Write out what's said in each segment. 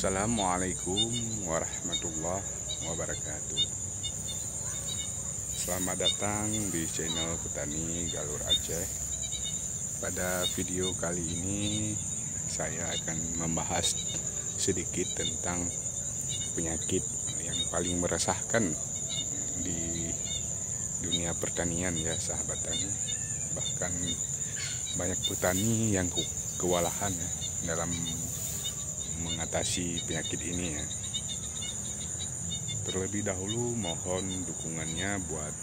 Assalamualaikum warahmatullahi wabarakatuh. Selamat datang di channel Petani Galur Aceh. Pada video kali ini saya akan membahas sedikit tentang penyakit yang paling meresahkan di dunia pertanian ya sahabat tani. Bahkan banyak petani yang kewalahan ya dalam mengatasi penyakit ini ya. Terlebih dahulu mohon dukungannya buat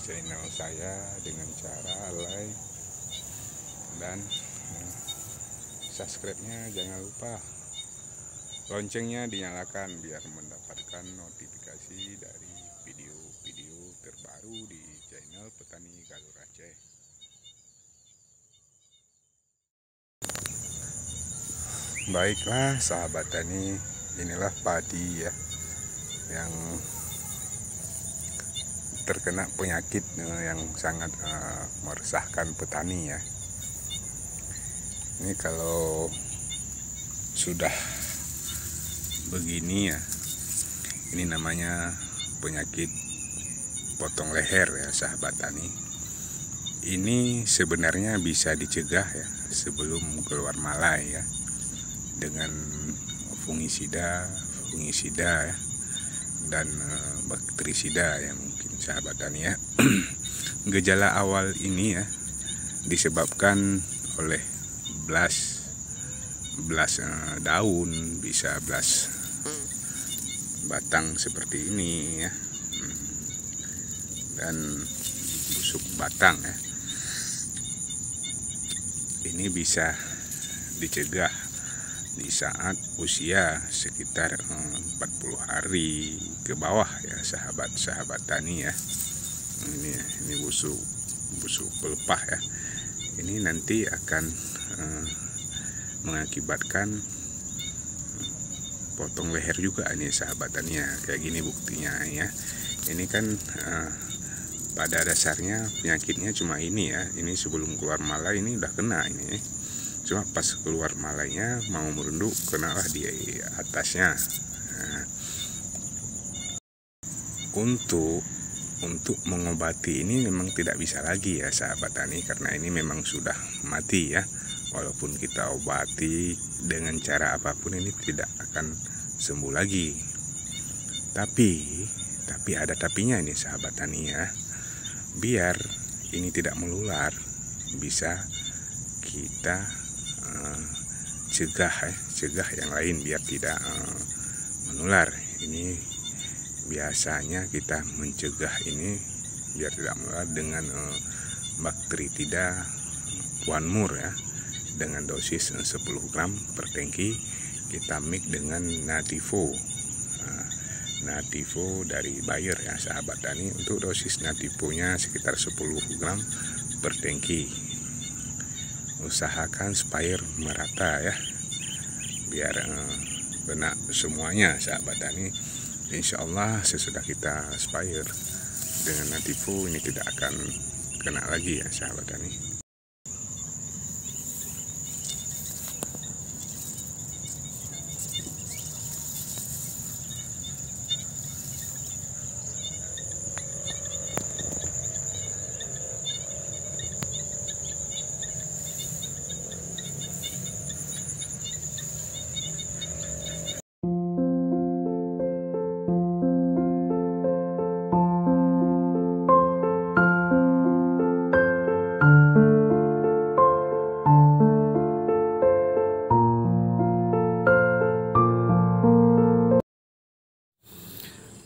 channel saya dengan cara like dan subscribe-nya jangan lupa. Loncengnya dinyalakan biar mendapatkan notifikasi dari video-video terbaru di channel Petani Galur Aceh. Baiklah sahabat tani, inilah padi ya yang terkena penyakit yang sangat meresahkan petani ya. Ini kalau sudah begini ya, ini namanya penyakit potong leher ya sahabat tani. Ini sebenarnya bisa dicegah ya sebelum keluar malai ya, dengan fungisida ya, dan bakterisida ya mungkin sahabat tani ya. Gejala awal ini ya disebabkan oleh belas daun, bisa belas batang seperti ini ya, dan busuk batang ya. Ini bisa dicegah di saat usia sekitar 40 hari ke bawah ya sahabat tani ya. Ini busuk pelepah ya. Ini nanti akan mengakibatkan potong leher juga ini sahabat tani ya. Kayak gini buktinya ya. Ini kan pada dasarnya penyakitnya cuma ini ya. Ini sebelum keluar malai ini udah kena ini. Cuma pas keluar malainya mau merunduk, kenalah di atasnya. Nah, untuk mengobati ini memang tidak bisa lagi ya sahabat tani, karena ini memang sudah mati ya. Walaupun kita obati dengan cara apapun ini tidak akan sembuh lagi. Tapi ada tapinya ini sahabat tani ya. Biar ini tidak menular, bisa kita cegah yang lain biar tidak menular. Ini biasanya kita mencegah ini biar tidak menular dengan bakterisida One-More ya, dengan dosis 10 gram per tangki. Kita mix dengan Nativo dari Bayer ya sahabat tani. Untuk dosis Nativonya sekitar 10 gram per tangki. Usahakan supaya merata ya, biar kena semuanya sahabat tani. Insya Allah sesudah kita spire dengan Nativo ini tidak akan kena lagi ya sahabat tani.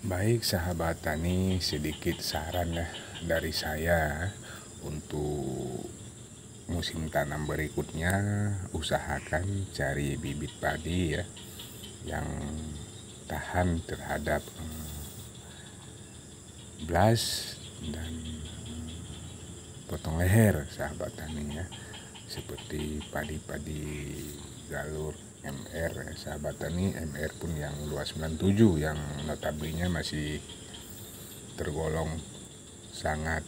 Baik sahabat tani, sedikit saran ya dari saya untuk musim tanam berikutnya. Usahakan cari bibit padi ya yang tahan terhadap blas dan potong leher sahabat tani ya, seperti padi-padi galur MR ya, sahabat tani. MR pun yang 297 yang notabene masih tergolong sangat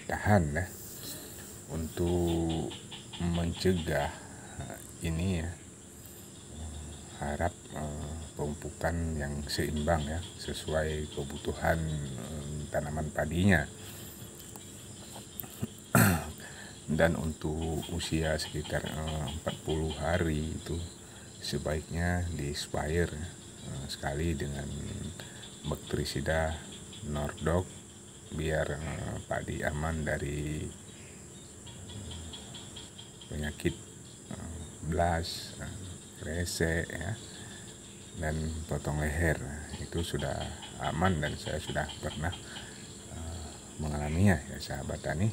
tahan ya. Untuk mencegah ini ya, harap pemupukan yang seimbang ya, sesuai kebutuhan tanaman padinya. Dan untuk usia sekitar 40 hari itu sebaiknya di spire sekali dengan bakterisida Nordok biar padi aman dari penyakit blas, rese ya, dan potong leher. Itu sudah aman dan saya sudah pernah mengalaminya ya sahabat tani.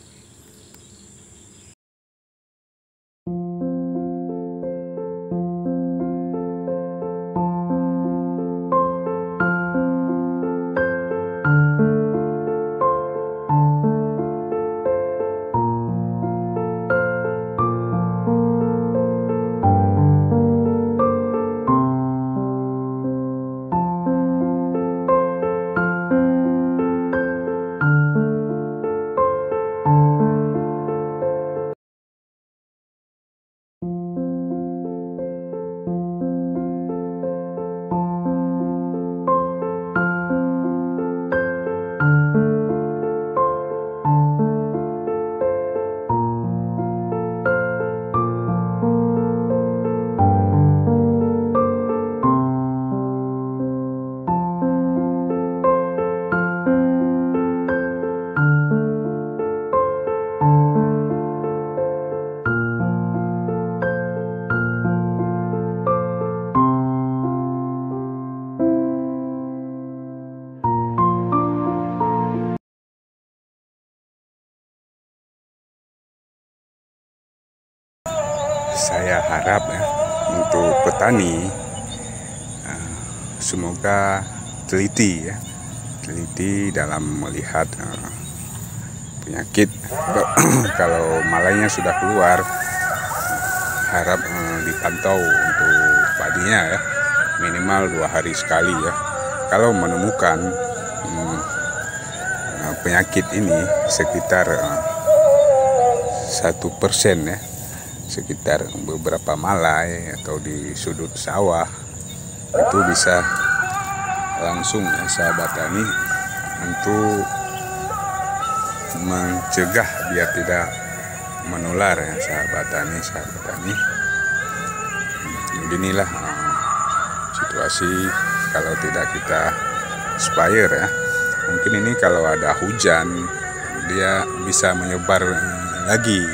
Saya harap ya, untuk petani semoga teliti dalam melihat penyakit. Kalau malainya sudah keluar, harap dipantau untuk padinya ya, minimal 2 hari sekali ya. Kalau menemukan penyakit ini sekitar 1% ya, sekitar beberapa malai atau di sudut sawah, itu bisa langsung ya sahabat tani untuk mencegah biar tidak menular ya sahabat tani. Beginilah situasi kalau tidak kita spire ya. Mungkin ini kalau ada hujan dia bisa menyebar lagi,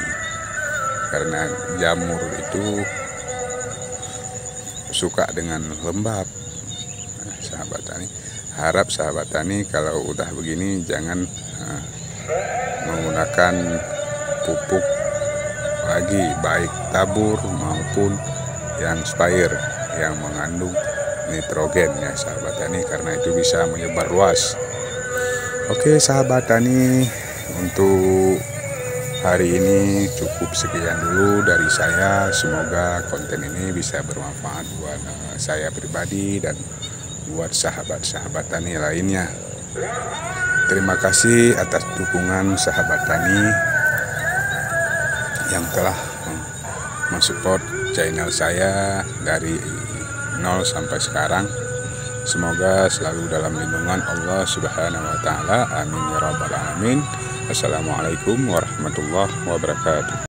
karena jamur itu suka dengan lembab. Sahabat tani, harap sahabat tani kalau udah begini jangan menggunakan pupuk lagi, baik tabur maupun yang spire yang mengandung nitrogen ya sahabat tani, karena itu bisa menyebar luas. Oke sahabat tani, untuk hari ini cukup sekian dulu dari saya. Semoga konten ini bisa bermanfaat buat saya pribadi dan buat sahabat-sahabat tani lainnya. Terima kasih atas dukungan sahabat tani yang telah mensupport channel saya dari 0 sampai sekarang. Semoga selalu dalam lindungan Allah Subhanahu wa Ta'ala. Amin ya rabbal alamin. Assalamualaikum warahmatullahi wabarakatuh.